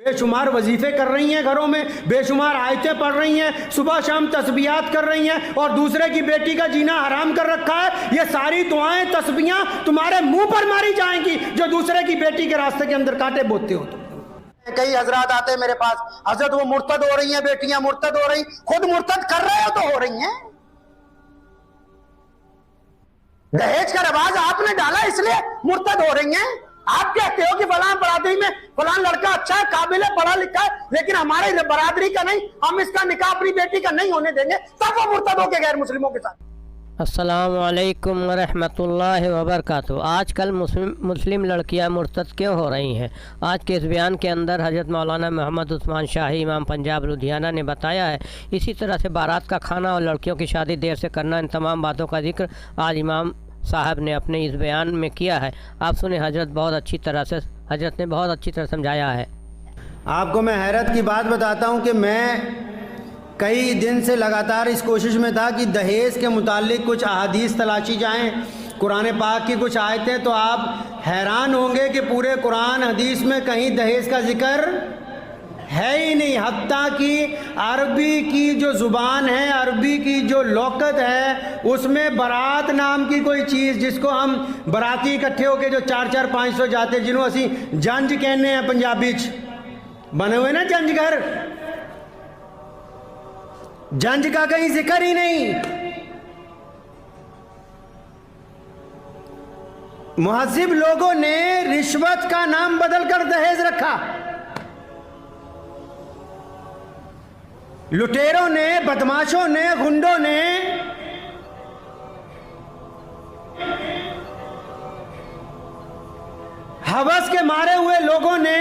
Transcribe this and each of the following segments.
बेशुमार वजीफे कर रही हैं, घरों में बेशुमार आयतें पढ़ रही हैं, सुबह शाम तस्बीहात कर रही हैं और दूसरे की बेटी का जीना हराम कर रखा है। ये सारी दुआएं तस्बीहां तुम्हारे मुंह पर मारी जाएंगी जो दूसरे की बेटी के रास्ते के अंदर कांटे बोते हो। कई हजरात आते हैं मेरे पास, हजरत वो मुर्तद हो रही हैं, बेटियां मुर्तद हो रही, खुद मुर्तद कर रहे हो तो हो रही हैं। दहेज का रिवाज आपने डाला इसलिए मुर्तद हो रही हैं। आप कहते हो कि फलां बरादरी में फलां लड़का अच्छा है, काबिल है, पढ़ा लिखा है, लेकिन हमारे बरादरी का नहीं, हम इसका निकाह अपनी बेटी का नहीं होने देंगे, तब वो मुर्तद होके गैर मुस्लिमों के साथ। अस्सलामु अलैकुम वरहमतुल्लाहि वबरकातुहू। आजकल मुस्लिम लड़कियां मुर्तद क्यों हो रही हैं? आज के इस बयान के अंदर हज़रत मौलाना मोहम्मद उस्मान शाही इमाम पंजाब लुधियाना ने बताया है। इसी तरह से बारात का खाना और लड़कियों की शादी देर से करना, इन तमाम बातों का जिक्र आज इमाम साहब ने अपने इस बयान में किया है। आप सुने, हजरत ने बहुत अच्छी तरह समझाया है। आपको मैं हैरत की बात बताता हूँ कि मैं कई दिन से लगातार इस कोशिश में था कि दहेज के मुतालिक कुछ अहादीस तलाशी जाएं, कुरान पाक की कुछ आयतें, तो आप हैरान होंगे कि पूरे कुरान हदीस में कहीं दहेज का जिक्र है ही नहीं। हत्ता कि अरबी की जो ज़ुबान है, अरबी की जो लौकत है, उसमें बारात नाम की कोई चीज़, जिसको हम बराती इकट्ठे होके जो 400-500 जाते, जिन्हों असी जंज कहने हैं पंजाबी च, बने हुए ना जंज घर, जंज का कहीं जिक्र ही नहीं। मुहज्जिब लोगों ने रिश्वत का नाम बदल कर दहेज रखा, लुटेरों ने, बदमाशों ने, गुंडों ने हवस के मारे हुए लोगों ने,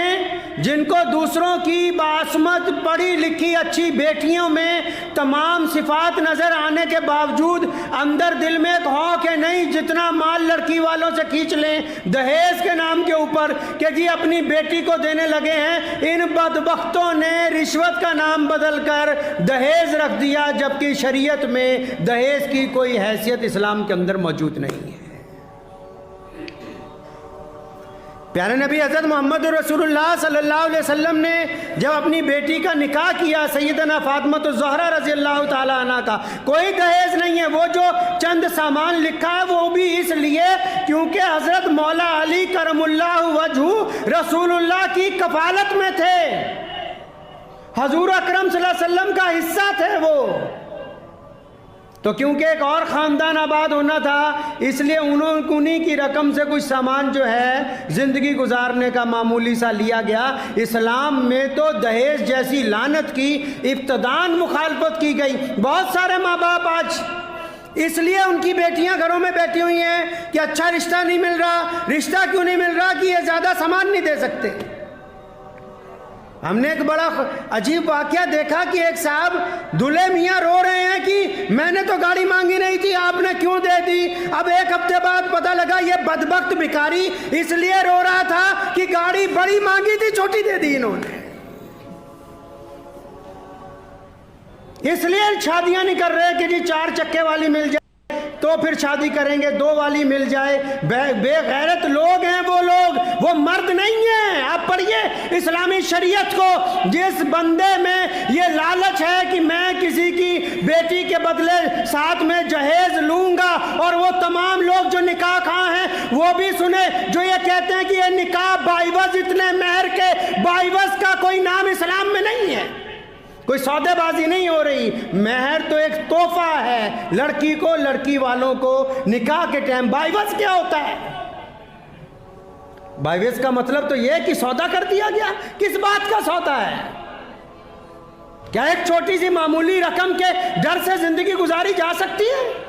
जिनको दूसरों की बासमत पढ़ी लिखी अच्छी बेटियों में तमाम सिफात नजर आने के बावजूद अंदर दिल में एक खौफ है, नहीं जितना माल लड़की वालों से खींच लें दहेज के नाम के ऊपर कि जी अपनी बेटी को देने लगे हैं। इन बदबख्तों ने रिश्वत का नाम बदलकर दहेज रख दिया, जबकि शरीयत में दहेज की कोई हैसियत इस्लाम के अंदर मौजूद नहीं है। प्यारे नबी हज़रत मोहम्मद रसूलुल्लाह सल्लल्लाहु अलैहि वसल्लम ने जब अपनी बेटी का निकाह किया सैयदना फातिमा ज़हरा रज़ी अल्लाह ताला अन्हा का, कोई दहेज नहीं है। वो जो चंद सामान लिखा है वो भी इसलिए क्योंकि हज़रत मौला अली करमुल्लाहु वजहू रसूलुल्लाह की कफालत में थे, हजूर अकरम सल्लल्लाहु अलैहि वसल्लम का हिस्सा थे वो। तो क्योंकि एक और ख़ानदान आबाद होना था, इसलिए उन्हीं की रकम से कुछ सामान जो है ज़िंदगी गुजारने का मामूली सा लिया गया। इस्लाम में तो दहेज जैसी लानत की इब्तदान मुखालफत की गई। बहुत सारे माँ बाप आज इसलिए उनकी बेटियां घरों में बैठी हुई हैं कि अच्छा रिश्ता नहीं मिल रहा। रिश्ता क्यों नहीं मिल रहा? कि ये ज़्यादा सामान नहीं दे सकते। हमने एक बड़ा अजीब वाकया देखा कि एक साहब दूल्हे मियाँ रो रहे हैं कि मैंने तो गाड़ी मांगी नहीं थी, आपने क्यों दे दी। अब एक हफ्ते बाद पता लगा ये बदबख्त भिखारी इसलिए रो रहा था कि गाड़ी बड़ी मांगी थी, छोटी दे दी इन्होंने। इसलिए शादियां नहीं कर रहे कि जी 4 चक्के वाली मिल जाए तो फिर शादी करेंगे, 2 वाली मिल जाए। बेगैरत लोग हैं वो लोग, वो मर्द नहीं है। आप पढ़िए इस्लामी शरीयत को, जिस बंदे में ये लालच है कि मैं किसी की बेटी के बदले साथ में जहेज लूंगा, और वो तमाम लोग जो निकाह खां हैं वो भी सुने जो ये कहते हैं कि ये निकाह बाइवज, इतने मेहर के बाइवज का कोई नाम इस्लाम में नहीं है। कोई सौदेबाजी नहीं हो रही। महर तो एक तोहफा है लड़की को, लड़की वालों को निकाह के टाइम। बाइवज क्या होता है? बाइवज का मतलब तो यह कि सौदा कर दिया गया। किस बात का सौदा है? क्या एक छोटी सी मामूली रकम के डर से जिंदगी गुजारी जा सकती है?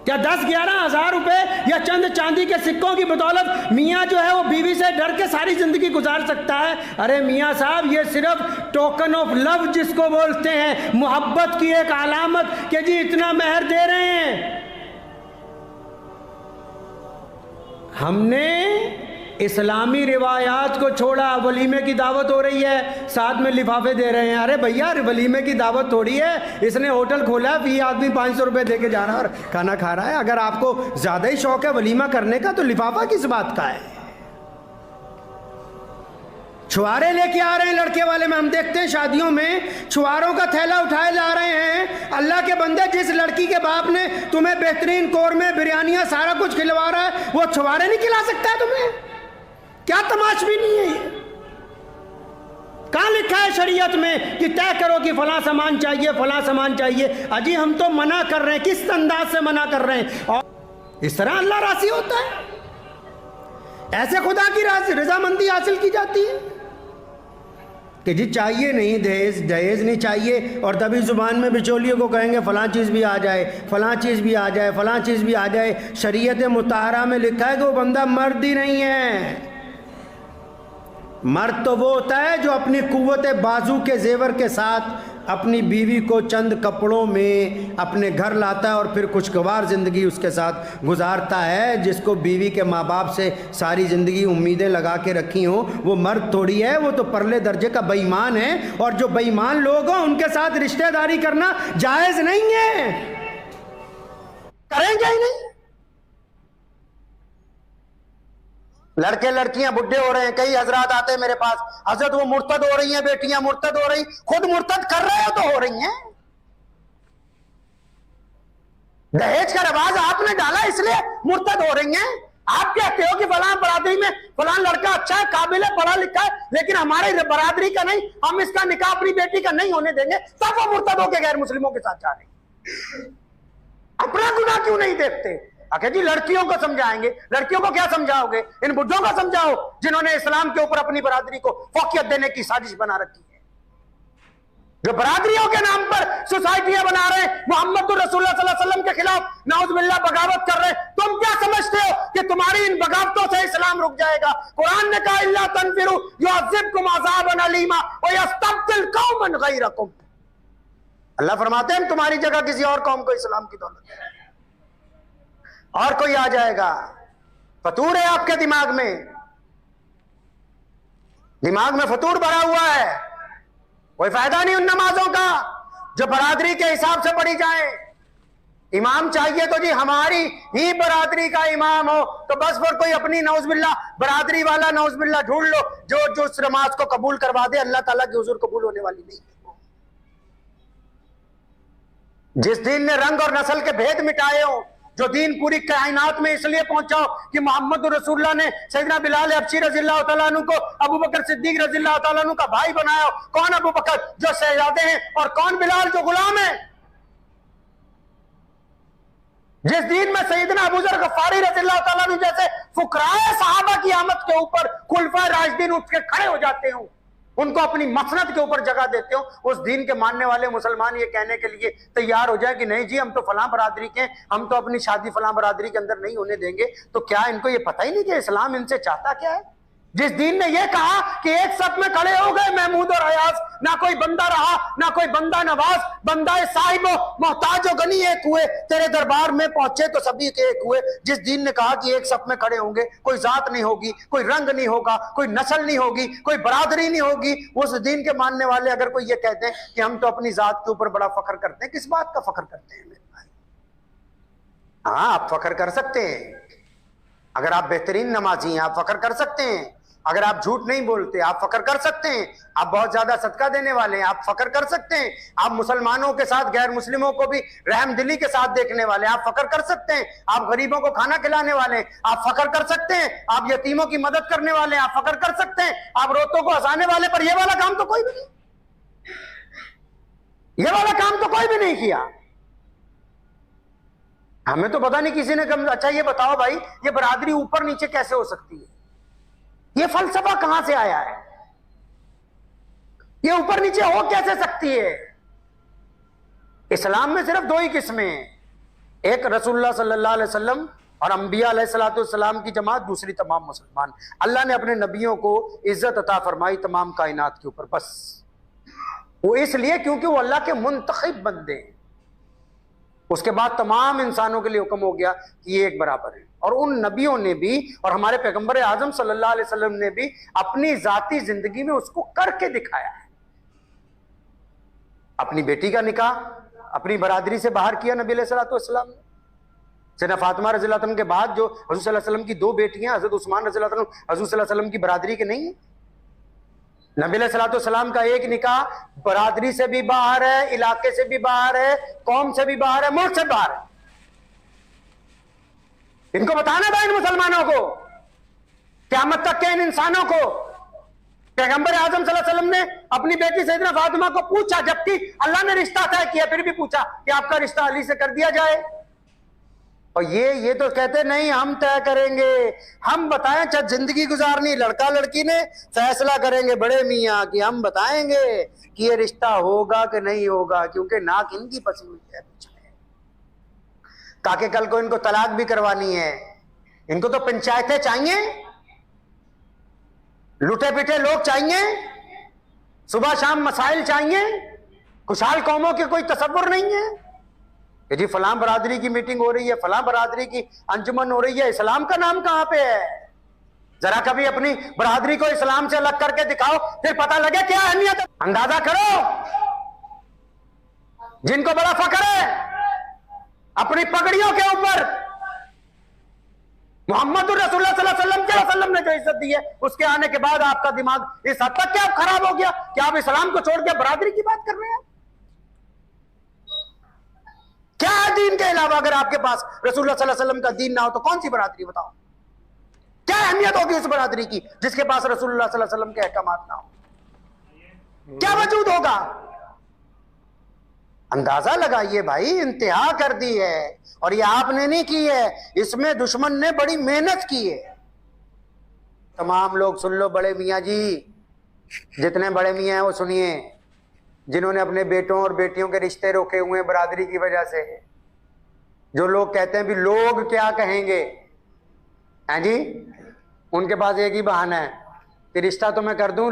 क्या 10-11 हज़ार रुपए या चंद चांदी के सिक्कों की बदौलत मियाँ जो है वो बीवी से डर के सारी जिंदगी गुजार सकता है? अरे मियाँ साहब, ये सिर्फ टोकन ऑफ लव जिसको बोलते हैं, मोहब्बत की एक अलामत कि जी इतना मेहर दे रहे हैं। हमने इस्लामी रिवायात को छोड़ा। वलीमे की दावत हो रही है, साथ में लिफाफे दे रहे हैं। अरे भैया, वलीमे की दावत थोड़ी है, इसने होटल खोला, भी आदमी 500 रुपये दे के जा रहा है और खाना खा रहा है। अगर आपको ज़्यादा ही शौक है वलीमा करने का तो लिफाफा किस बात का है? छुआरे लेके आ रहे हैं लड़के वाले में, हम देखते हैं शादियों में छुआरों का थैला उठाए ला रहे हैं। अल्लाह के बंदे, जिस लड़की के बाप ने तुम्हें बेहतरीन कौरमे बिरयानियां सारा कुछ खिलवा रहा है, वो छुआरे नहीं खिला सकता है तुम्हें? क्या तमाशबी नहीं है ये? कहाँ लिखा है शरीयत में कि तय करो कि फला सामान चाहिए, फला सामान चाहिए? अजी हम तो मना कर रहे हैं, किस अंदाज से मना कर रहे हैं? और इस तरह अल्लाह राजी होता है? ऐसे खुदा की रजामंदी हासिल की जाती है कि जी चाहिए नहीं दहेज, दहेज नहीं चाहिए, और तभी जुबान में बिचौलियों को कहेंगे फलां चीज़ भी आ जाए, फलां चीज़ भी आ जाए, फलां चीज़ भी आ जाए। शरीयत मुताहरा में लिखा है कि वो बंदा मर्द ही नहीं है। मर्द तो वो होता है जो अपनी कुव्वत बाजू के जेवर के साथ अपनी बीवी को चंद कपड़ों में अपने घर लाता है और फिर खुशगवार ज़िंदगी उसके साथ गुजारता है, जिसको बीवी के माँ बाप से सारी ज़िंदगी उम्मीदें लगा के रखी हों। वो मर्द थोड़ी है, वो तो परले दर्जे का बेईमान है, और जो बेईमान लोग हों उनके साथ रिश्तेदारी करना जायज़ नहीं है, करेंगे ही नहीं। लड़के लड़कियां बुढ़े हो रहे हैं, कई हजरात आते हैं मेरे पास, हजरत वो मुर्तद हो रही हैं, बेटियां मुर्तद हो रही, खुद मुर्तद कर रहे हो तो हो रही हैं। दहेज का रिवाज आपने डाला इसलिए मुर्तद हो रही हैं। आप कहते हो कि फलां बरादरी में फलां लड़का अच्छा है, काबिल है, पढ़ा लिखा है, लेकिन हमारे बरादरी का नहीं, हम इसका निकाह अपनी बेटी का नहीं होने देंगे, तब वो मुर्तद होकर गैर मुस्लिमों के साथ जा रहे। अपना गुनाह क्यों नहीं देखते? आखिर जी लड़कियों को समझाएंगे, लड़कियों को क्या समझाओगे? इन बुड्ढों को समझाओ जिन्होंने इस्लाम के ऊपर अपनी बरादरी को फौकियत देने की साजिश बना रखी है, जो बरादरियों के नाम पर सोसाइटियां बना रहे हैं, मोहम्मद रसूलुल्लाह सल्लल्लाहु अलैहि वसल्लम के खिलाफ नाउज़ुबिल्लाह बगावत कर रहे हैं। तुम क्या समझते हो कि तुम्हारी इन बगावतों से इस्लाम रुक जाएगा? कुरान ने कहा इल्ला तनफिरु युअज़्ज़िबकुम अज़ाबन अलीमा व यस्तब्दिल कौमन गैरकुम। अल्लाह फरमाते हैं तुम्हारी जगह किसी और कौम को इस्लाम की दौलत है, और कोई आ जाएगा। फतूर है आपके दिमाग में, दिमाग में फतूर भरा हुआ है। कोई फायदा नहीं उन नमाजों का जो बरादरी के हिसाब से पढ़ी जाए। इमाम चाहिए तो जी हमारी ही बरादरी का इमाम हो, तो बस फिर कोई अपनी नौज़बिल्लाह बरादरी वाला नौज़बिल्लाह ढूंढ लो जो उस नमाज को कबूल करवा दे। अल्लाह ताला के हुजूर कबूल होने वाली नहीं है। जिस दीन ने रंग और नस्ल के भेद मिटाए हो, जो दीन पूरी कायनात में इसलिए पहुंचाओ कि मोहम्मद रसूलुल्लाह ने सैयदना बिलाल हबशी रज़ियल्लाहु तआला अन्हु को अबू बकर सिद्दीक रज़ियल्लाहु तआला अन्हु का भाई बनाया। कौन अबू बकर जो शहजादे हैं, और कौन बिलाल जो गुलाम है। जिस दीन में सैयदना अबू ज़र गफ़ारी रज़ियल्लाहु तआला अन्हु जैसे फुकराए सहाबा की आमद के ऊपर खुलफाए राशिदीन उठ के खड़े हो जाते हो, उनको अपनी मसनद के ऊपर जगह देते हो, उस दीन के मानने वाले मुसलमान ये कहने के लिए तैयार हो जाए कि नहीं जी हम तो फलां बरादरी के, हम तो अपनी शादी फलां बरादरी के अंदर नहीं होने देंगे। तो क्या इनको ये पता ही नहीं कि इस्लाम इनसे चाहता क्या है? जिस दीन ने यह कहा कि एक सफ में खड़े हो गए महमूद और अयाज, ना कोई बंदा रहा ना कोई बंदा नवाज, बंदा साहिब मोहताज और गनी एक हुए, तेरे दरबार में पहुंचे तो सभी के एक हुए। जिस दीन ने कहा कि एक सफ में खड़े होंगे, कोई जात नहीं होगी, कोई रंग नहीं होगा, कोई नस्ल नहीं होगी, कोई बरादरी नहीं होगी, उस दीन के मानने वाले अगर कोई ये कहते हैं कि हम तो अपनी जात के ऊपर बड़ा फख्र करते हैं, किस बात का फख्र करते हैं मेरे भाई? हाँ आप फख्र कर सकते हैं, अगर आप बेहतरीन नमाजी हैं आप फख्र कर सकते हैं, अगर आप झूठ नहीं बोलते आप फख्र कर सकते हैं, आप बहुत ज्यादा सदका देने वाले हैं आप फख्र कर सकते हैं, आप मुसलमानों के साथ गैर मुस्लिमों को भी रहम दिली के साथ देखने वाले आप फख्र कर सकते हैं, आप गरीबों को खाना खिलाने वाले हैं आप फख्र कर सकते हैं, आप यतीमों की मदद करने वाले हैं आप फख्र कर सकते हैं, आप रोतों को हंसाने वाले। पर यह वाला काम तो कोई भी नहीं, यह वाला काम तो कोई भी नहीं किया। हमें तो पता नहीं किसी ने कहा अच्छा ये बताओ भाई ये बरादरी ऊपर नीचे कैसे हो सकती है? ये फलसफा कहां से आया है? ये ऊपर नीचे हो कैसे सकती है? इस्लाम में सिर्फ दो ही किस्में हैं, एक रसूलुल्लाह सल्लल्लाहु अलैहि वसल्लम और अंबिया अलैहिस्सलाम की जमात, दूसरी तमाम मुसलमान। अल्लाह ने अपने नबियों को इज्जत अता फरमाई तमाम कायनात के ऊपर, बस वो इसलिए क्योंकि वो अल्लाह के मुंतखब बंदे हैं। उसके बाद तमाम इंसानों के लिए हुक्म हो गया कि ये एक बराबर है। और उन नबियों ने भी और हमारे पैगंबर आजम सल्लल्लाहु अलैहि वसल्लम ने भी अपनी जाती जिंदगी में उसको करके दिखाया है। अपनी बेटी का निकाह अपनी बरादरी से बाहर किया नबी अलैहिस्सलातु वस्सलाम ने। सैयदा फातिमा रज़ियल्लाहु अन्हा के बाद जो हज़रत सल्लल्लाहु अलैहि वसल्लम की दो बेटियां, हज़रत उस्मान रज़ियल्लाहु अन्हु हज़रत सल्लल्लाहु अलैहि वसल्लम की बरादरी के नहीं है। नबी अलैहिस्सलाम का एक निकाह बरादरी से भी बाहर है, इलाके से भी बाहर है, कौम से भी बाहर है, मुल्क से बाहर है। इनको बताना था इन मुसलमानों को, क़यामत तक के इन इंसानों को। पैगंबर आज़म सल्लल्लाहु अलैहि वसल्लम ने अपनी बेटी सैयदना फातिमा को पूछा, जबकि अल्लाह ने रिश्ता तय किया, फिर भी पूछा कि आपका रिश्ता अली से कर दिया जाए। और ये तो कहते नहीं हम तय करेंगे, हम बताएं। चाहे जिंदगी गुजारनी लड़का लड़की ने फैसला करेंगे बड़े मियाँ कि हम बताएंगे कि ये रिश्ता होगा कि नहीं होगा, क्योंकि नाक इनकी फंसी हुई है पीछे, ताकि कल को इनको तलाक भी करवानी है। इनको तो पंचायतें चाहिए, लुटे पिटे लोग चाहिए, सुबह शाम मसाइल चाहिए। खुशहाल कौमों की कोई तसव्वुर नहीं है कि जी फलां बरादरी की मीटिंग हो रही है, फलां बरादरी की अंजुमन हो रही है। इस्लाम का नाम कहां पे है? जरा कभी अपनी बरादरी को इस्लाम से अलग करके दिखाओ, फिर पता लगे क्या अहमियत है। अंदाजा करो, जिनको बड़ा फख्र है अपनी पगड़ियों के ऊपर, मोहम्मद रसूलुल्लाह सल्लल्लाहु अलैहि वसल्लम ने जो इज्जत दी है, उसके आने के बाद आपका दिमाग इस हद तक क्या खराब हो गया कि आप इस्लाम को छोड़ के बरादरी की बात कर रहे हैं? क्या है दीन के अलावा? अगर आपके पास रसूलुल्लाह सल्लल्लाहु अलैहि वसल्लम का दीन ना हो तो कौन सी बरादरी बताओ? क्या अहमियत होगी उस बरादरी की जिसके पास रसूलुल्लाह सल्लल्लाहु अलैहि वसल्लम के अहकामात ना हो? क्या वजूद होगा? अंदाजा लगाइए भाई, इंतहा कर दी है। और ये आपने नहीं की है, इसमें दुश्मन ने बड़ी मेहनत की है। तमाम लोग सुन लो, बड़े मियाँ जी, जितने बड़े मियाँ हैं वो सुनिए, जिन्होंने अपने बेटों और बेटियों के रिश्ते रोके हुए हैं बरादरी की वजह से। जो लोग कहते हैं भी लोग क्या कहेंगे, हैं जी, उनके पास एक ही बहाना है कि रिश्ता तो मैं कर दूं,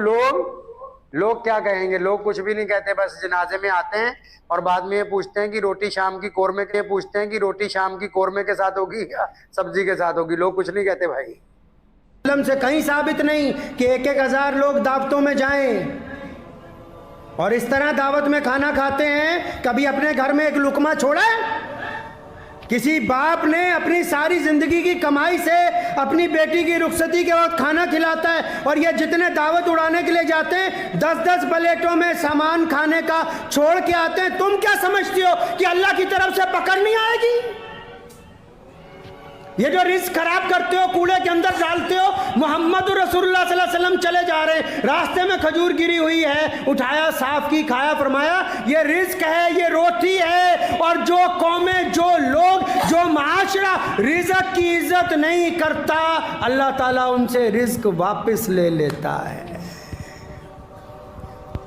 लोग क्या कहेंगे। लोग कुछ भी नहीं कहते, बस जनाजे में आते हैं और बाद में ये पूछते हैं कि रोटी शाम की कोरमे के पूछते हैं कि रोटी शाम की कोरमे के साथ होगी या सब्जी के साथ होगी। लोग कुछ नहीं कहते भाई। से कहीं साबित नहीं कि 1,000 लोग दावतों में जाएं और इस तरह दावत में खाना खाते हैं। कभी अपने घर में एक लुकमा छोड़ा है? किसी बाप ने अपनी सारी जिंदगी की कमाई से अपनी बेटी की रुखसती के वक्त खाना खिलाता है, और ये जितने दावत उड़ाने के लिए जाते हैं 10-10 प्लेटों में सामान खाने का छोड़ के आते हैं। तुम क्या समझती हो कि अल्लाह की तरफ से पकड़ नहीं आएगी? ये जो रिस्क खराब करते हो, कूड़े के अंदर डालते हो। मोहम्मद रसूलुल्लाह सल्लल्लाहु अलैहि वसल्लम चले जा रहे हैं, रास्ते में खजूर गिरी हुई है, उठाया, साफ की, खाया, फरमाया ये रिस्क है, ये रोटी है। और जो कौमें, जो लोग, जो माशरा रिज़्क की इज्जत नहीं करता, अल्लाह ताला उनसे रिस्क वापस ले लेता है।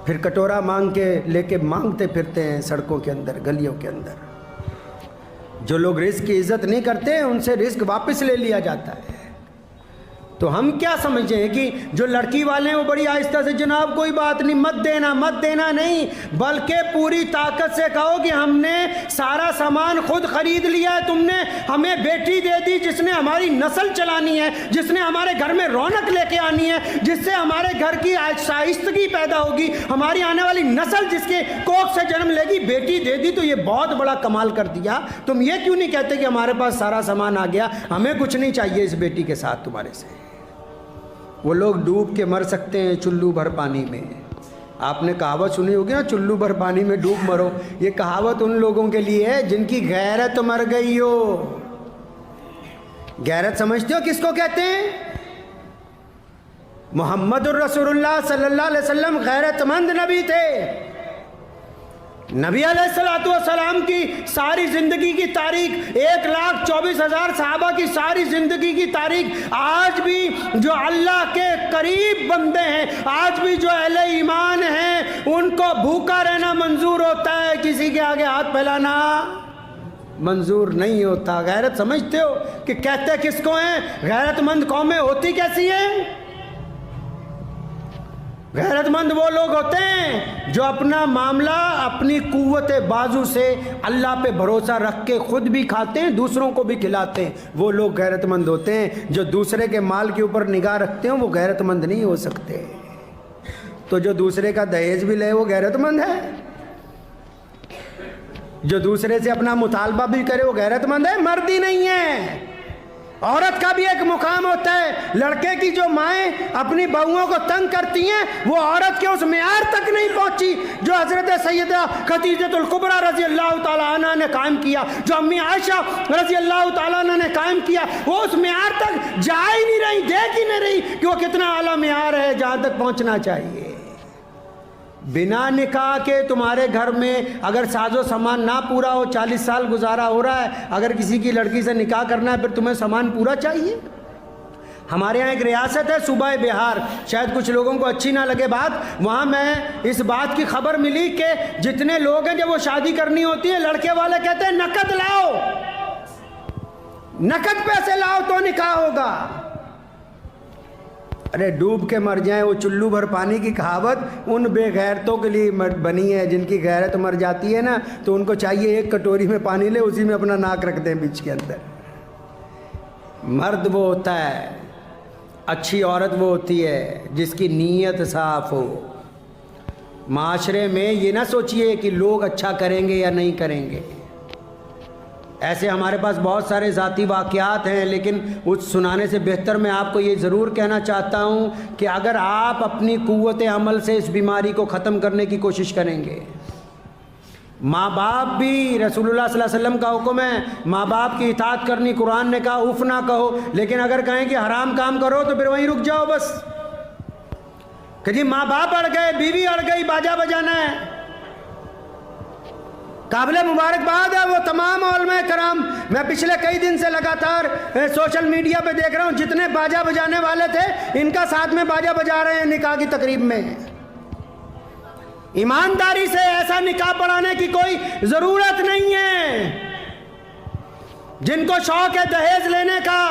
फिर कटोरा मांग के लेके मांगते फिरते हैं सड़कों के अंदर, गलियों के अंदर। जो लोग रिस्क की इज्जत नहीं करते उनसे रिस्क वापस ले लिया जाता है। तो हम क्या समझे हैं कि जो लड़की वाले हैं वो बड़ी आहिस्ता से, जनाब कोई बात नहीं, मत देना नहीं, बल्कि पूरी ताकत से कहो कि हमने सारा सामान खुद खरीद लिया है, तुमने हमें बेटी दे दी जिसने हमारी नस्ल चलानी है, जिसने हमारे घर में रौनक लेके आनी है, जिससे हमारे घर की शाइस्तगी पैदा होगी, हमारी आने वाली नस्ल जिसके कोख से जन्म लेगी। बेटी दे दी तो ये बहुत बड़ा कमाल कर दिया। तुम ये क्यों नहीं कहते कि हमारे पास सारा सामान आ गया, हमें कुछ नहीं चाहिए इस बेटी के साथ तुम्हारे से? वो लोग डूब के मर सकते हैं चुल्लू भर पानी में। आपने कहावत सुनी होगी ना, चुल्लू भर पानी में डूब मरो। ये कहावत उन लोगों के लिए है जिनकी गैरत मर गई हो। गैरत समझते हो किसको कहते हैं? मोहम्मद रसूलुल्लाह सल्लल्लाहु अलैहि वसल्लम गैरतमंद नबी थे। नबी अलैहिस्सलातु वस्सलाम की सारी ज़िंदगी की तारीख, 1,24,000 सहाबा की सारी ज़िंदगी की तारीख, आज भी जो अल्लाह के करीब बंदे हैं, आज भी जो अहले ईमान हैं, उनको भूखा रहना मंजूर होता है, किसी के आगे हाथ फैलाना मंजूर नहीं होता। गैरत समझते हो कि कहते किसको हैं? गैरतमंद कौमें होती कैसी हैं? गैरतमंद वो लोग होते हैं जो अपना मामला अपनी कुव्वत बाजू से अल्लाह पे भरोसा रख के खुद भी खाते हैं, दूसरों को भी खिलाते हैं। वो लोग गैरतमंद होते हैं। जो दूसरे के माल के ऊपर निगाह रखते हैं वो गैरतमंद नहीं हो सकते। तो जो दूसरे का दहेज भी ले वो गैरतमंद है? जो दूसरे से अपना मुतालबा भी करे वो गैरतमंद है? मर्द ही नहीं है। औरत का भी एक मुकाम होता है। लड़के की जो माएँ अपनी बहुओं को तंग करती हैं, वो औरत के उस मेयार तक नहीं पहुंची जो हजरत सैयदा खदीजतुल कुबरा रजी अल्लाह ताला अन्हा ने कायम किया, जो अम्मी आयशा रजी अल्लाह ताला अन्हा ने कायम किया। वो उस मेयार तक जा ही नहीं रही, देख ही नहीं रही कि वो कितना आला मेयार है जहां तक पहुंचना चाहिए। बिना निकाह के तुम्हारे घर में अगर साजो सामान ना पूरा हो, 40 साल गुजारा हो रहा है, अगर किसी की लड़की से निकाह करना है, फिर तुम्हें सामान पूरा चाहिए। हमारे यहाँ एक रियासत है सूबा बिहार, शायद कुछ लोगों को अच्छी ना लगे बात, वहाँ मैं इस बात की खबर मिली कि जितने लोग हैं जब वो शादी करनी होती है, लड़के वाले कहते हैं नकद लाओ, नकद पैसे लाओ तो निकाह होगा। अरे डूब के मर जाएं, वो चुल्लू भर पानी की कहावत उन बेगैरतों के लिए बनी है जिनकी गैरत मर जाती है ना, तो उनको चाहिए एक कटोरी में पानी ले, उसी में अपना नाक रख दें बीच के अंदर। मर्द वो होता है, अच्छी औरत वो होती है जिसकी नीयत साफ हो। माशरे में ये ना सोचिए कि लोग अच्छा करेंगे या नहीं करेंगे। ऐसे हमारे पास बहुत सारे ज़ाती वाक़यात हैं, लेकिन उस सुनाने से बेहतर मैं आपको ये ज़रूर कहना चाहता हूँ कि अगर आप अपनी क़ुव्वत अमल से इस बीमारी को ख़त्म करने की कोशिश करेंगे, माँ बाप भी, रसूलुल्लाह सल्लल्लाहु अलैहि वसल्लम का हुक्म है माँ बाप की इताअत करनी, कुरान ने कहा उफ़ ना कहो, लेकिन अगर कहें कि हराम काम करो तो फिर वहीं रुक जाओ बस, कि जी माँ बाप अड़ गए, बीवी अड़ गई, बाजा बजाना है। काबिल मुबारकबाद है वो तमाम उलमा कराम, मैं पिछले कई दिन से लगातार सोशल मीडिया पे देख रहा हूँ, जितने बाजा बजाने वाले थे इनका साथ में बाजा बजा रहे हैं निकाह की तकरीब में। ईमानदारी से ऐसा निकाह पढ़ाने की कोई ज़रूरत नहीं है। जिनको शौक है दहेज लेने का,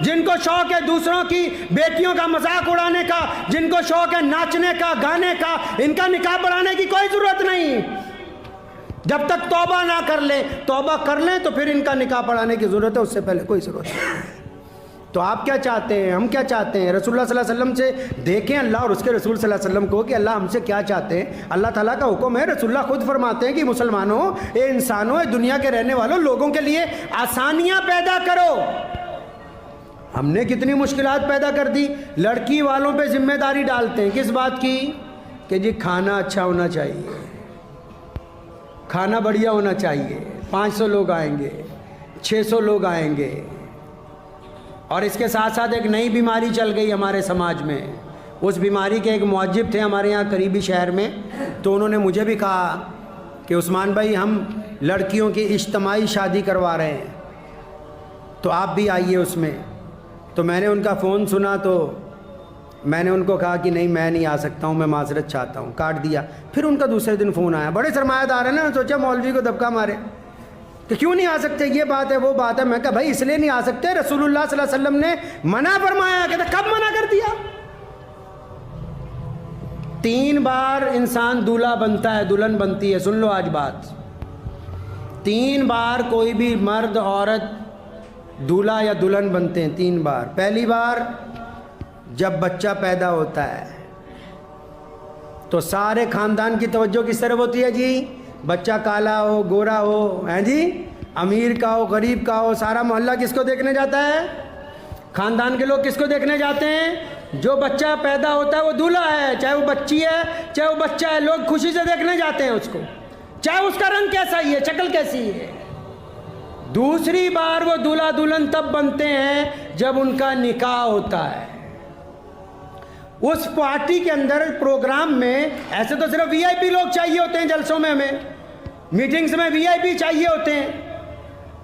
जिनको शौक है दूसरों की बेटियों का मजाक उड़ाने का, जिनको शौक है नाचने का, गाने का, इनका निकाह पढ़ाने की कोई ज़रूरत नहीं। जब तक तौबा ना कर ले, तौबा कर लें तो फिर इनका निकाह पढ़ाने की ज़रूरत है, उससे पहले कोई ज़रूरत नहीं। तो आप क्या चाहते हैं, हम क्या चाहते हैं? रसूलुल्लाह सल्लल्लाहु अलैहि वसल्लम से देखें अल्लाह और उसके रसूल सल्लल्लाहु अलैहि वसल्लम को कि अल्लाह हमसे क्या चाहते हैं। अल्लाह ताला का हुक्म है, रसूलुल्लाह खुद फरमाते हैं कि मुसलमानों, ए इंसानों, ए दुनिया के रहने वालों, लोगों के लिए आसानियाँ पैदा करो। हमने कितनी मुश्किलात पैदा कर दी। लड़की वालों पे जिम्मेदारी डालते हैं किस बात की, कि जी खाना अच्छा होना चाहिए, खाना बढ़िया होना चाहिए, 500 लोग आएंगे, 600 लोग आएंगे। और इसके साथ साथ एक नई बीमारी चल गई हमारे समाज में। उस बीमारी के एक मुअज्जिब थे हमारे यहाँ करीबी शहर में, तो उन्होंने मुझे भी कहा कि उस्मान भाई हम लड़कियों की इज्तिमाई शादी करवा रहे हैं, तो आप भी आइए उसमें। तो मैंने उनका फ़ोन सुना तो मैंने उनको कहा कि नहीं मैं नहीं आ सकता हूँ, मैं माजरत चाहता हूँ, काट दिया। फिर उनका दूसरे दिन फ़ोन आया, बड़े सरमायादार है ना, सोचा मौलवी को दबका मारे कि क्यों नहीं आ सकते, ये बात है वो बात है। मैं कहा भाई इसलिए नहीं आ सकते, रसूलुल्लाह सल्लल्लाहु अलैहि वसल्लम ने मना फरमाया। कहते कब मना कर दिया? 3 बार इंसान दूल्हा बनता है, दुल्हन बनती है। सुन लो आज बात, 3 बार कोई भी मर्द औरत दूल्हा या दुल्हन बनते हैं, 3 बार। पहली बार जब बच्चा पैदा होता है तो सारे ख़ानदान की तवज्जो किस तरफ होती है जी? बच्चा काला हो, गोरा हो, हैं जी, अमीर का हो, गरीब का हो, सारा मोहल्ला किसको देखने जाता है? ख़ानदान के लोग किसको देखने जाते हैं? जो बच्चा पैदा होता है वो दूल्हा है, चाहे वो बच्ची है चाहे वो बच्चा है, लोग खुशी से देखने जाते हैं उसको, चाहे उसका रंग कैसा ही है, शक्ल कैसी है। दूसरी बार वो दूल्हा दुल्हन तब बनते हैं जब उनका निकाह होता है। उस पार्टी के अंदर, प्रोग्राम में, ऐसे तो सिर्फ वीआईपी लोग चाहिए होते हैं, जलसों में हमें, मीटिंग्स में वीआईपी चाहिए होते हैं,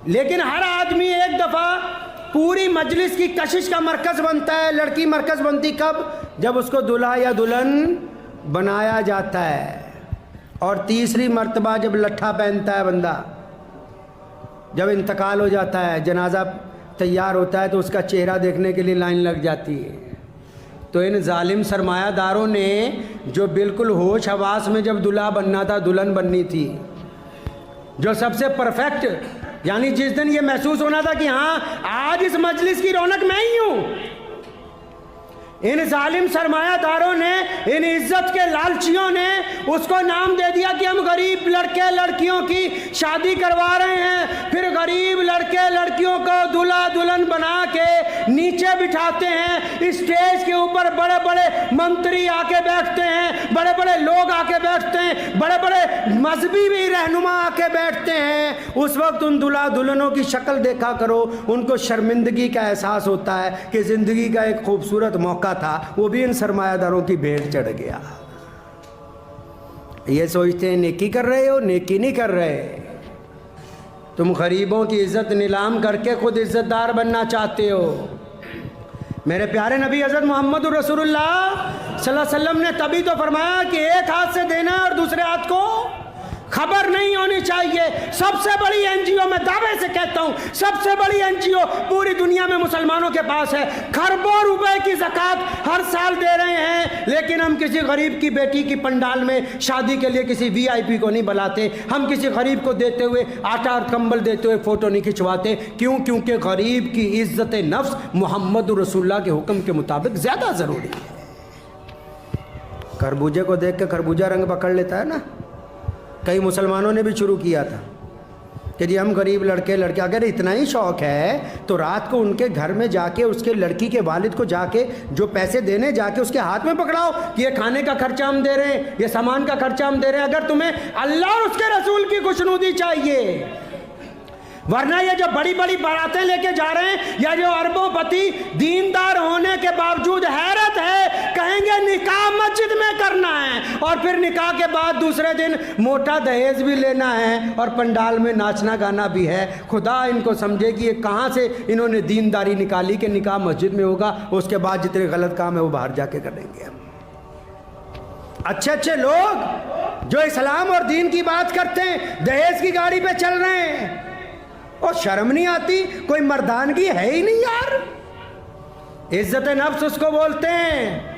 लेकिन हर आदमी एक दफ़ा पूरी मजलिस की कशिश का मरकज़ बनता है। लड़की मरकज़ बनती कब? जब उसको दूल्हा या दुल्हन बनाया जाता है। और तीसरी मर्तबा जब लट्ठा पहनता है बंदा, जब इंतकाल हो जाता है, जनाजा तैयार होता है, तो उसका चेहरा देखने के लिए लाइन लग जाती है। तो इन जालिम सरमायादारों ने जो बिल्कुल होश हवास में जब दूल्हा बनना था, दुल्हन बननी थी, जो सबसे परफेक्ट, यानी जिस दिन ये महसूस होना था कि हाँ आज इस मजलिस की रौनक मैं ही हूँ, इन जालिम सरमायादारों ने, इन इज्जत के लालचियों ने उसको नाम दे दिया कि हम गरीब लड़के लड़कियों की शादी करवा रहे हैं। फिर गरीब लड़के लड़कियों को दूल्हा दुल्हन बना के नीचे बिठाते हैं। स्टेज के ऊपर बड़े बड़े मंत्री आके बैठते हैं, बड़े बड़े लोग आके बैठते हैं, बड़े बड़े मजहबी भी रहनुमा आके बैठते हैं। उस वक्त उन दूल्हा दुल्हनों की शक्ल देखा करो, उनको शर्मिंदगी का एहसास होता है कि ज़िंदगी का एक खूबसूरत मौका था, वो भी इन सरमायादारों की भेंट चढ़ गया। ये सोचते हैं नेकी कर रहे हो, नेकी नहीं कर रहे। तुम गरीबों की इज्जत नीलाम करके खुद इज्जतदार बनना चाहते हो। मेरे प्यारे नबी हज़रत मोहम्मद रसूलुल्लाह सल्लल्लाहु अलैहि वसल्लम ने तभी तो फरमाया कि एक हाथ से देना और दूसरे हाथ को खबर नहीं होनी चाहिए। सबसे बड़ी एनजीओ, मैं दावे से कहता हूँ, सबसे बड़ी एनजीओ पूरी दुनिया में मुसलमानों के पास है। खरबों रुपए की ज़कात हर साल दे रहे हैं, लेकिन हम किसी गरीब की बेटी की पंडाल में शादी के लिए किसी वीआईपी को नहीं बुलाते। हम किसी गरीब को देते हुए, आटा और कंबल देते हुए फ़ोटो नहीं खिंचवाते। क्यों? क्योंकि गरीब की इज्जत नफ्स मोहम्मद रसूलुल्लाह के हुक्म के मुताबिक ज़्यादा ज़रूरी है। खरबूजे को देख के खरबूजा रंग पकड़ लेता है ना। कई मुसलमानों ने भी शुरू किया था कि जी हम गरीब लड़के लड़के, अगर इतना ही शौक़ है तो रात को उनके घर में जाके उसके लड़की के वालिद को जाके जो पैसे देने जाके उसके हाथ में पकड़ाओ कि ये खाने का खर्चा हम दे रहे हैं, ये सामान का खर्चा हम दे रहे हैं। अगर तुम्हें अल्लाह और उसके रसूल की खुशनुदी चाहिए, वरना ये जो बड़ी बड़ी बारातें लेके जा रहे हैं, या जो अरबोपति दीनदार होने के बावजूद हैरत है, कहेंगे निकाह मस्जिद में करना है और फिर निकाह के बाद दूसरे दिन मोटा दहेज भी लेना है और पंडाल में नाचना गाना भी है। खुदा इनको समझे कि ये कहाँ से इन्होंने दीनदारी निकाली कि निकाह मस्जिद में होगा, उसके बाद जितने गलत काम है वो बाहर जाके करेंगे। अच्छे अच्छे लोग जो इस्लाम और दीन की बात करते हैं दहेज की गाड़ी पे चल रहे हैं, और शर्म नहीं आती? कोई मर्दानगी है ही नहीं यार। इज्जत नफ्स उसको बोलते हैं।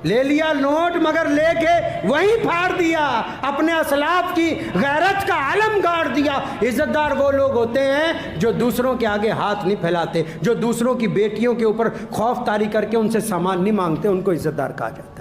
ले लिया नोट मगर लेके वहीं फाड़ दिया, अपने असलाफ की गैरत का आलम गाड़ दिया। इज्जतदार वो लोग होते हैं जो दूसरों के आगे हाथ नहीं फैलाते, जो दूसरों की बेटियों के ऊपर खौफ तारी करके उनसे सामान नहीं मांगते, उनको इज्जतदार कहा जाता है।